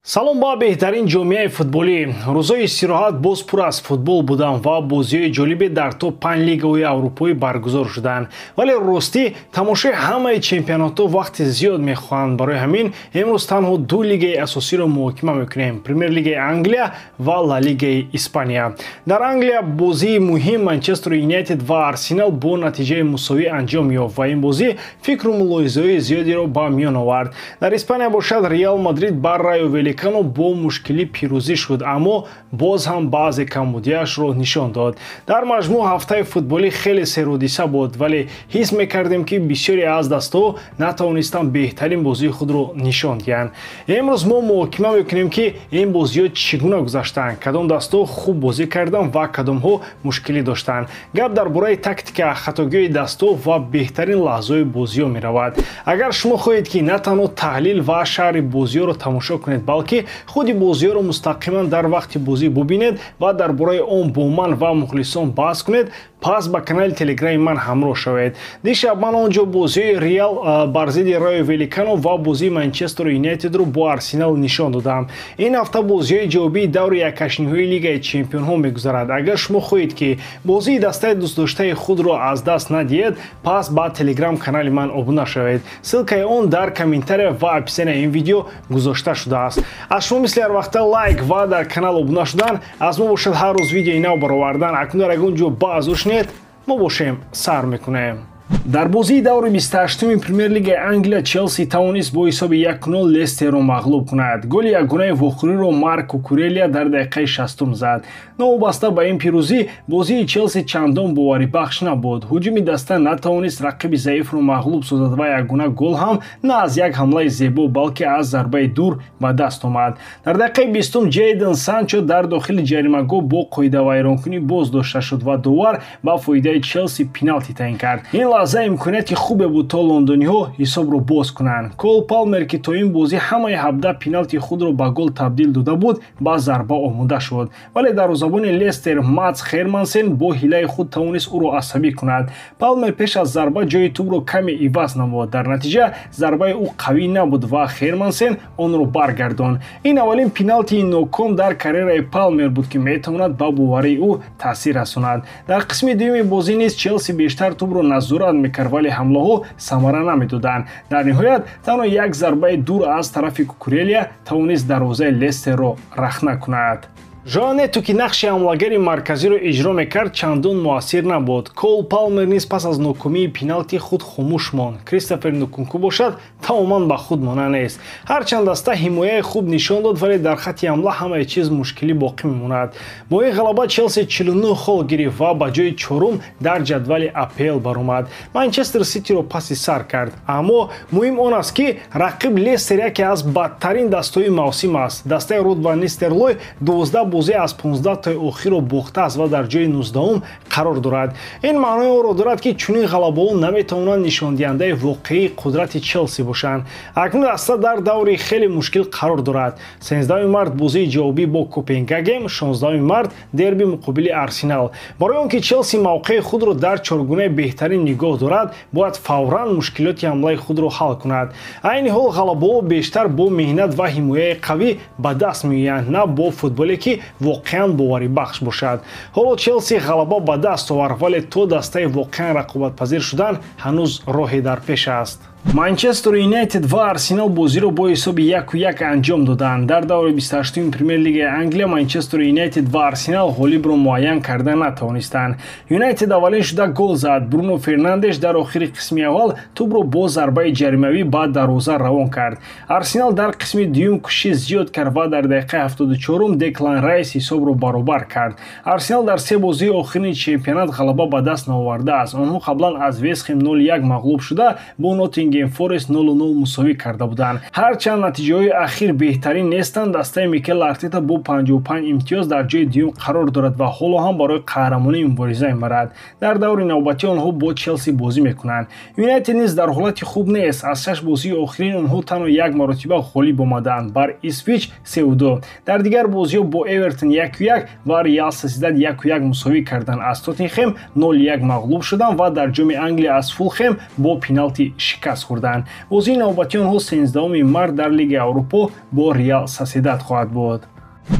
салом ба беҳтарин ҷомеаи футболӣ. рӯзҳои истироҳат боз пур аз футбол буданд ва бозиҳои ҷолибе дар то 5 лигаҳои аврупоӣ баргузор шуданд. Вале ростӣ тамошои ҳамаи чемпионатҳо вақти зиёд мехоҳанд. Барои ҳамин имрӯз танҳо ду лигаи асосиро муҳокима мекунем: Премер лигаи Англия ва Ла лигаи Испания. Дар Англия бозии муҳим Манчестер Юнайтед ва Арсенал бо натиҷаи мусовӣ анҷом ёфт ва ин бозӣ фикру мулоҳизаҳои зиёдеро ба миён овард. Дар Испания бошад, Реал Мадрид бар Райо Великано бо мушкилӣ пирӯзӣ шуд, аммо боз ҳам баъзе камбудиашро нишон дод. Дар маҷмӯъ ҳафтаи футболӣ хеле серҳодиса буд, вале ҳис мекардем, ки бисёре аз дастаҳо натавонистанд беҳтарин бозии худро нишон диҳанд. Имрӯз мо муҳокима мекунем, ки ин бозиҳо чӣ гуна гузаштанд, кадом дастаҳо хуб бозӣ карданд ва кадомҳо мушкилӣ доштанд. Гап дар бораи тактика, хатогиҳои дастаҳо ва беҳтарин лаҳзаҳои бозиҳо меравад. Агар шумо хоҳед, ки на танҳо таҳлил ва шарҳи бозиҳоро тамошо кунед, балки худи бозиҳоро мустақиман дар вақти бозӣ бубинед ва дар бораи он бо ман ва мухлисон баҳс кунед, пас ба канали телеграми ман ҳамроҳ шавед. Дишаб ман он ҷо бозиҳои Реал бар зидди Райо Великано ва бозии Манчестер Юнайтедро бо Арсенал нишон додам. Ин ҳафта бозиҳои ҷавобии даври яккашниҳои Лигаи Чемпионҳо мегузарад. Агар шумо хоҳед, ки бозии дастаи дӯстдоштаи худро аз даст надиҳед, пас ба телеграм канали ман обуна шавед. Ссилкаи он дар комментария ва описанияи ин видео гузошта шудааст. Аз шумо мисли ҳар вақта лайк ва дар канал обуна шудан, аз мо бошад ҳар рӯз видеои нав баровардан. Акнун дар ягон ҷо баъз ушнед, мо бошем сар мекунем. Дар бозии даври 28-уми Премер лигаи Англия Челси тавонист бо ҳисоби 1-0 Лестерро мағлуб кунад. Голи ягонаи вохӯриро Марко Курелия дар дақиқаи 60 зад. Новобаста ба ин пирӯзӣ, бозии Челси чандон боварибахш набуд. ҳуҷуми даста натавонист рақиби заифро мағлуб созад ва ягона гол ҳам на аз як ҳамлаи зебо, балки аз зарбаи дур ба даст омад. Дар дақиқаи 20 Ҷейден Санчо дар дохили ҷаримагоҳ бо қоидавайронкунӣ боз дошта шуд ва дувар ба фоидаи Челси пеналти таъин кард. Ин лаҳза имконияти хубе буд то лондониҳо ҳисобро боз кунанд. Кол Палмер, ки то ин бозӣ ҳамаи 17 пеналти худро ба гол табдил дода буд, ба зарба омода шуд. Вале дарвозабони Лестер Матс Хермансен бо ҳилаи худ тавонист ӯро асабӣ кунад. Палмер пеш аз зарба ҷои тӯбро каме иваз намуд. Дар натиҷа зарбаи ӯ қавӣ набуд ва Хермансен онро баргардонд. Ин аввалин пеналтии ноком дар карьераи Палмер буд, ки метавонад ба боварии ӯ таъсир расонад. Дар қисми дуюми бозӣ низ Челси бештар тӯбро назорат мекард, вале ҳамлаҳо самара намедоданд. Дар ниҳоят танҳо як зарбаи дур аз тарафи Кукурелия тавонист дарвозаи Лестерро рахна кунад. Жоанету, ки нақши ҳамлагари марказиро иҷро мекард, чандон муассир набуд. Кол Палмер низ пас аз нокомии пеналти худ хомӯш монд. Кристофер Нкунку бошад, тамоман ба худ монда нест. Ҳарчанд даста ҳимояи хуб нишон дод, вале дар хатти ҳамла ҳамаи чиз мушкилӣ боқӣ мемонад. Бо ин ғалаба Челси 49 хол гирифт ва ба ҷои чорум дар ҷадвали АПЛ баромад. Манчестер Ситиро паси сар кард. Аммо муҳим он аст, ки рақиб Лестер яке аз бадтарин дастаҳои мавсим аст. Дастаи Руд ва Нистерлой 12 бозӣ аз 15 таи охирро бохтааст ва дар ҷои 19-ум қарор дорад. Ин маънои онро дорад, ки чунин ғалабаҳо наметавонанд нишондиҳандаи воқеии қудрати Челси бошанд. Акнун даста дар даври хеле мушкил қарор дорад. 13 март бозии ҷавобӣ бо Копенгаген, 16 март дерби муқобили Арсенал. Барои он ки Челси мавқеи худро дар чоргунаи беҳтарин нигоҳ дорад, бояд фавран мушкилоти ҳамлаи худро ҳал кунад. Айни ҳол ғалабаҳо бештар бо меҳнат ва ҳимояи қавӣ ба даст меоянд, на бо футболе, ки воқеан боварибахш бошад. ҳоло Челси ғалаба ба даст овард, вале то дастаи воқеан рақобатпазир шудан ҳанӯз роҳе дар пеш аст. Манчестер Юнайтед ва Арсенал бозиро бо ҳисоби 1-1 анҷом доданд. Дар даври 28-уми Премер лигаи Англия Манчестер Юнайтед ва Арсенал ғолибро муайян карда натавонистанд. Юнайтед аввалин шуда гол зад. Бруно Фернандеш дар охири қисми аввал тӯбро бо зарбаи ҷаримавӣ ба дарвоза равон кард. Арсенал дар қисми дуюм кӯшиши зиёд кард ва дар дақиқаи 74-ум Деклан Райс ҳисобро баробар кард. Арсенал дар се бозии охирини чемпионат ғалаба ба даст наовардааст. Онҳо қаблан аз Вестхэм 0-1 мағлуб шуда, бо Ноттингем Форест 0-0 мусовӣ карда буданд. Ҳарчанд натиҷаҳои ахир беҳтарин нестанд, дастаи Микел Артета бо 55 имтиёз дар ҷои дуюм қарор дорад ва ҳоло ҳам барои қаҳрамонӣ мубориза мебарад. Дар даври навбатӣ онҳо бо Челси бозӣ мекунанд. Юнайтед низ дар ҳолати хуб нест. Аз 6 бозии охирин онҳо танҳо як маротиба ғолиб омаданд бар Ипсвич 3-2. Дар дигар бозиҳо бо Эвертон 1-1 ва Реал Сосидад 1-1 мусовӣ карданд. Аз Тоттенхэм 0-1 мағлуб шуданд ва дар ҷоми Англия аз Фулхэм бо пеналти шикаст شکست خوردند. بازی نوبتی آنها 13 март дар Лигаи Аврупо бо Реал Сосидад хоҳад буд.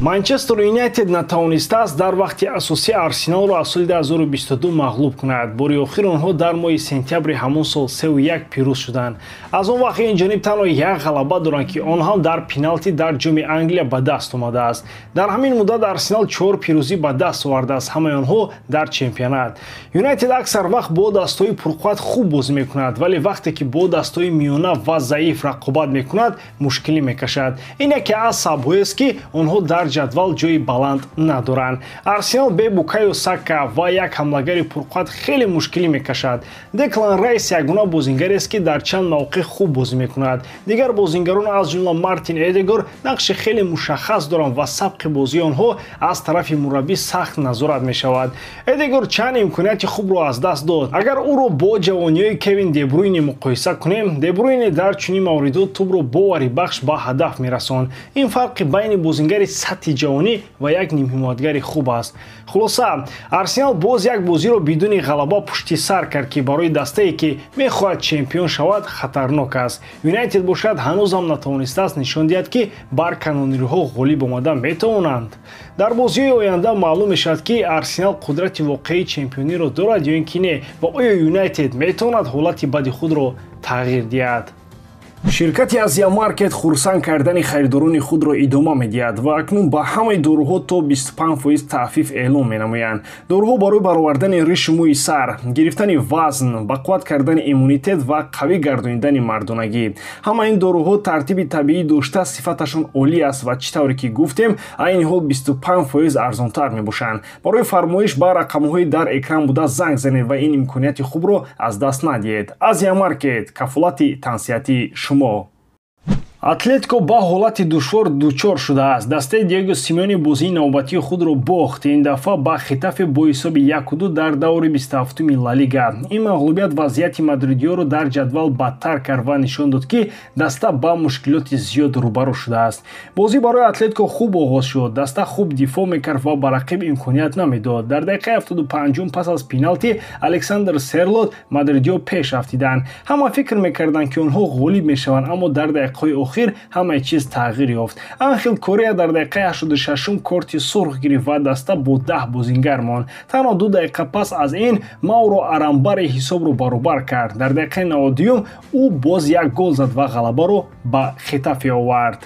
манчестер юнайтед натавонистааст дар вақти асосӣ арсеналро аз соли 2022 мағлуб кунад. бори охир онҳо дар моҳи сентябри ҳамон сол 3-1 пирӯз шуданд. аз он вақт ин ҷониб танҳо як ғалаба доранд ки он ҳам дар пеналти дар ҷоми Англия ба даст омадааст. дар ҳамин муддат арсенал 4 пирӯзӣ ба даст овардааст, ҳамаи онҳо дар чемпионат. юнайтед аксар вақт бо дастҳои пурқувват хуб бозӣ мекунад, вале вақте ки бо дастҳои миёна ва заиф рақобат мекунад мушкилӣ мекашад. ин яке аз сабабҳоест ки онҳо дар ҷадвал ҷои баланд надоранд. арсенал бе Букайо Сака ва як ҳамлагари пурқувват хеле мушкилӣ мекашад. Деклан Райс ягона бозингарест ки дар чанд мавқеъ хуб бозӣ мекунад. дигар бозингарон аз ҷумла Мартин Эдегор нақши хеле мушаххас доранд ва сабқи бозии онҳо аз тарафи мураббӣ сахт назорат мешавад. Эдегор чанд имконияти хубро аз даст дод. агар ӯро бо ҷавониҳои Кевин Де Брюйне муқоиса кунем, Де Брюйне дар чунин мавридҳо тӯбро боварибахш ба ҳадаф мерасонд. ин фарқи байни бозингари сатҳи ҷавонӣ ва як нимҳимоятгари хуб аст. хулоса, арсенал боз як бозиро бидуни ғалаба пушти сар кард ки барои дастае ки мехоҳад чемпион шавад хатарнок аст. юнайтед бошад ҳанӯзам натавонистааст нишон диҳад ки бар канонирҳо ғолиб омада метавонанд. дар бозиҳои оянда маълум мешавад ки арсенал қудрати воқеии чемпиониро дорад ё ин ки не ва оё юнайтед метавонад ҳолати бади худро тағйир диҳад. ширкати Азия Маркет хурсанд кардани харидорони худро идома медиҳад ва акнун ба ҳамаи дороҳо то 25% таъфиф эълон менамоянд. дороҳо барои баровардани риши мӯи сар, гирифтани вазн, бақувват кардани иммунитет ва қавӣ гардонидани мардонагӣ. ҳама ин дороҳо тартиби табиӣ дошта сифаташон олӣ аст ва чӣ тавре ки гуфтем айни ҳол 25% арзонтар мебошанд. барои фармоиш ба рақамҳои дар экран буда занг занед ва ин имконияти хубро аз даст надиҳед. Азия Маркет, кафолати тансиятӣ шумо. атлетико ба ҳолати душвор дучор шудааст. дастаи Диего Симеоне бозии навбатии худро бохт. ин дафъа ба Хетафе бо ҳисоби 1-2 дар даври 27-уми Ла Лига. ин мағлубият вазъияти мадридиёро дар ҷадвал бадтар кард ва нишон дод ки даста ба мушкилоти зиёд рӯбарӯ шудааст. бозӣ барои атлетико хуб оғоз шуд. даста хуб дифоъ мекард ва ба рақиб имконият намедод. дар дақиқаи 75-ум пас аз пеналти Александр Серлот мадридиё пеш рафтиданд. ҳама фикр мекарданд ки онҳо ғолиб мешаванд, аммо дар дақиқаҳои охир ҳамаи чиз тағйир ёфт. Анхел Корея дар дақиқаи 86-ум корти сурх гирифт ва даста бо 10 бозингар монд. танҳо 2 дақиқа пас аз ин Мауро Арамбаре ҳисобро баробар кард. дар дақиқаи 90-ум ӯ боз як гол зад ва ғалабаро ба Хетафе овард.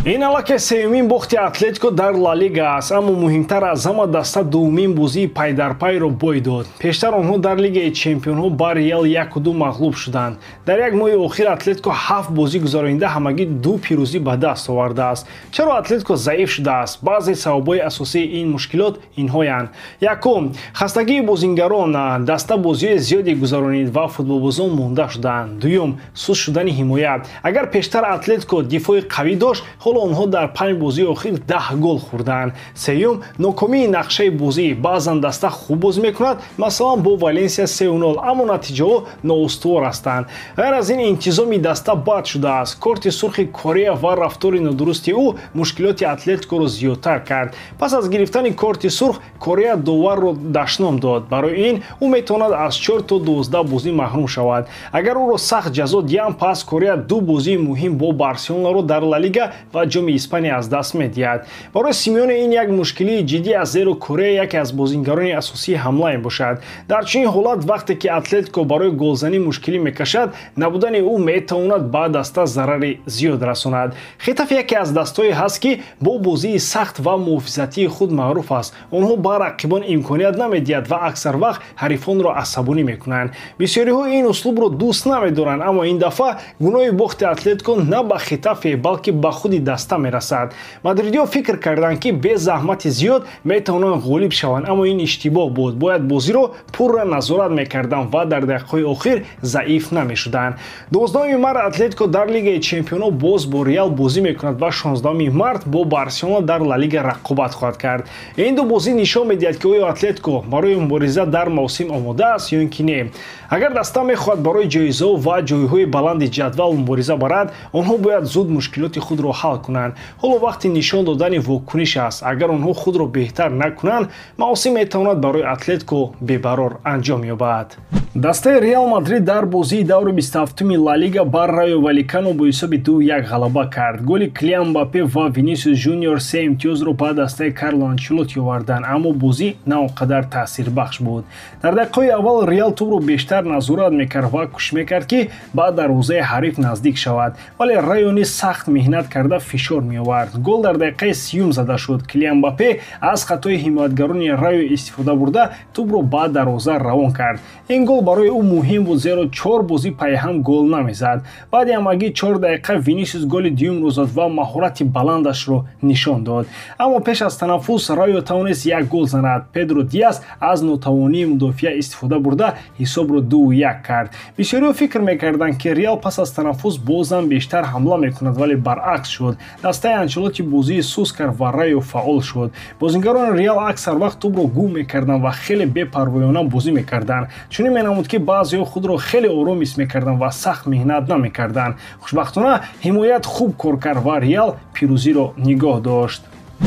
ин аллакай сеюмин бохти атлетико дар Ла Лига аст, аммо муҳимтар аз ҳама даста дуввумин бозии пайдарпайро бой дод. пештар онҳо дар Лигаи чемпионҳо ба Реал 1-2 мағлуб шуданд. дар як моҳи охир атлетико 7 бозӣ гузаронида ҳамагӣ 2 пирӯзӣ ба даст овардааст. чаро атлетико заиф шудааст? баъзе сабабҳои асосии ин мушкилот инҳоянд. якум, хастагии бозингарон, даста бозиҳои зиёде гузаронид ва футболбозон монда шуданд. дуюм, суст шудани ҳимоят. агар пештар атлетико дифои қавӣ дошт, ҳоло онҳо дар 5 бозии охир 10 гол хӯрданд. сеюм, нокомии нақшаи бозӣ. баъзан даста хуб бозӣ мекунад, масалан бо Валенсия 3-0, аммо натиҷаҳо ноустувор ҳастанд. ғайр аз ин интизоми даста бад шудааст. корти сурхи Корея ва рафтори нодурусти ӯ мушкилоти атлетикоро зиёдтар кард. пас аз гирифтани корти сурх, Корея доварро дашном дод. барои ин ӯ метавонад аз 4 то 12 бозӣ маҳрум шавад. агар ӯро сахт ҷазо диҳанд, пас Корея 2 бозии муҳим бо Барселонаро дар Ла Лига ва ҷоми Испания аз даст медиҳад. барои Симеоне ин як мушкилии ҷиддӣ аст, зеро Корея яке аз бозингарони асосии ҳамла мебошад. дар чунин ҳолат вақте ки атлетико барои голзанӣ мушкилӣ мекашад, набудани ӯ метавонад ба даста зарари зиёд расонад. Хетафе яке аз дастҳое ҳаст ки бо бозии сахт ва муҳофизатии худ маъруф аст. онҳо ба рақибон имконият намедиҳад ва аксар вақт ҳарифонро асабонӣ мекунанд. бисёриҳо ин услубро дӯст намедоранд, аммо ин дафъа гуноҳи бохти атлетико на ба Хетафе, балки ба худи даста мерасад. мадридиё фикр карданд ки без заҳмати зиёд метавонанд ғолиб шаванд, аммо ин иштибоҳ буд. бояд бозиро пурра назорат мекарданд ва дар дақиқаҳои охир заиф намешуданд. 12 март атлетико дар Лигаи чемпионҳо боз бо Реал бозӣ мекунад ва 16 март бо Барселона дар Ла Лига рақобат хоҳад кард. ин ду бозӣ нишон медиҳад ки оё атлетико барои мубориза дар мавсим омода аст ё ин ки не. агар даста мехоҳад барои ҷоизаҳо ва ҷойҳои баланди ҷадвал мубориза барад, онҳо бояд зуд мушкилоти худро ҳал ҳал кунанд. ҳоло вақти нишон додани вокуниш аст. Агар онҳо худро беҳтар накунанд, мавсим метавонад барои Атлетико бебарор анҷом ёбад. дастаи Реал Мадрид дар бозии даври 27-уми Ла Лига бар Райо Валикано бо ҳисоби 2-1 ғалаба кард. Голи Килиан Мбаппе ва Винисиус Жуниор се имтиёзро ба дастаи Карло Анчелотти оварданд, аммо бозӣ на он қадар таъсирбахш буд. Дар дақиқаҳои аввал Реал тӯбро бештар назорат мекард ва кӯшиш мекард ки ба дарвозаи ҳариф наздик шавад, вале Райо низ сахт меҳнат карда фишор меовард. Гол дар дақиқаи 30 зада шуд. Килиан Мбаппе аз хатои ҳимоятгарони Райо истифода бурда тӯбро ба дарвоза равон кард. Ин гол барои ӯ муҳим буд, зеро 4 бозӣ пайҳам гол намезад. Баъди ҳамагӣ 4 дақиқа Винисиус голи дуюмро зад ва маҳорати баландашро нишон дод. Аммо пеш аз танаффус Райо тавонист як гол занад. Педро Диас аз нотавонии мудофиа истифода бурда ҳисобро 2-1 кард. Бисёриҳо фикр мекарданд ки Реал пас аз танаффус бозам бештар ҳамла мекунад, вале баръакс шуд. Дастаи Анчелотти бозии суст кард ва Райо фаъол шуд. Бозигарони Реал аксар вақт тӯбро гум мекарданд ва хеле бепарвоёна бозӣ мекарданд. чунин менамуд ки баъзеҳо худро хеле ором ҳис мекарданд ва сахт меҳнат намекарданд. хушбахтона ҳимоят хуб кор кард ва Реал пирӯзиро нигоҳ дошт.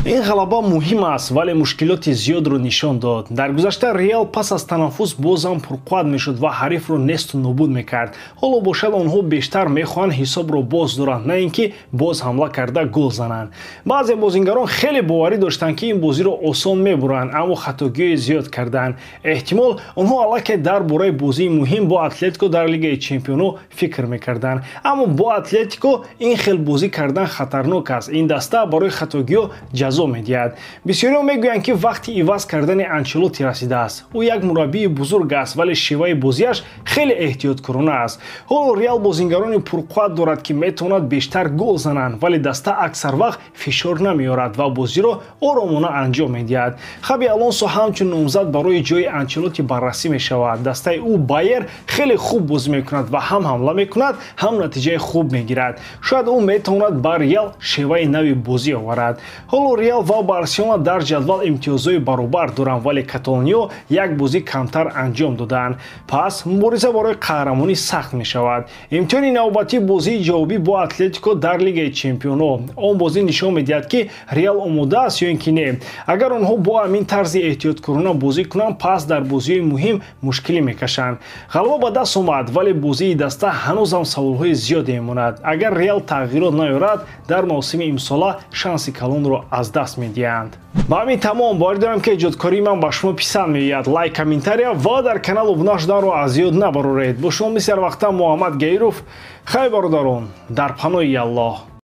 ин ғалаба муҳим аст, вале мушкилоти зиёдро нишон дод. дар гузашта Реал пас аз танаффус бозам пурқувват мешуд ва ҳарифро несту нобуд мекард. ҳоло бошад онҳо бештар мехоҳанд ҳисобро боз доранд, на ин ки боз ҳамла карда гол зананд. баъзе бозигарон хеле боварӣ доштанд ки ин бозиро осон мебуранд, аммо хатогиҳои зиёд карданд. эҳтимол онҳо аллакай дар бораи бозии муҳим бо Атлетико дар Лигаи Чемпионҳо фикр мекарданд. аммо бо Атлетико ин хел бозӣ кардан хатарнок аст. ин даста барои хатогиҳо ҷазо медиҳад. бисёриҳо мегӯянд ки вақти иваз кардани Анчелотти расидааст. ӯ як мураббии бузург аст, вале шеваи бозиаш хеле эҳтиёткорона аст. ҳоло Реал бозигарони пурқувват дорад ки метавонад бештар гол зананд, вале даста аксар вақт фишор намеорад ва бозиро оромона анҷом медиҳад. хаби Алонсо ҳамчун номзад барои ҷои Анчелотти баррасӣ мешавад. дастаи ӯ Байер хеле хуб бозӣ мекунад ва ҳам ҳамла мекунад, ҳам натиҷаи хуб мегирад. шояд ӯ метавонад ба Реал шеваи нави бозӣ оварад. ҳоло Реал ва Барселона дар ҷадвал имтиёзҳои баробар доранд, вале Каталониё як бозӣ камтар анҷом доданд. пас мубориза барои қаҳрамонӣ сахт мешавад. имтиҳони навбатии бозии ҷавобӣ бо Атлетико дар Лигаи Чемпионҳо. он бозӣ нишон медиҳад ки Реал омода аст ё ин ки не. агар онҳо бо ҳамин тарзи эҳтиёткорона бозӣ кунанд, пас дар бозиҳои муҳим мушкилӣ мекашанд. ғалаба ба даст омад, вале бозии даста ҳанӯзам саволҳои зиёде мемонад. агар Реал тағйирот наёрад, дар мавсими имсола шанси калонро аз даст медиҳанд. ба ҳамин тамом боварӣ дорам ки эҷодкории ман ба шумо писанд меояд. лайк, комментария ва дар канал обуна шуданро аз ёд набароред. бо шумо мисли ҳар вақта Муҳаммад Гаиров. хай бародарон, дар паноҳи Аллоҳ.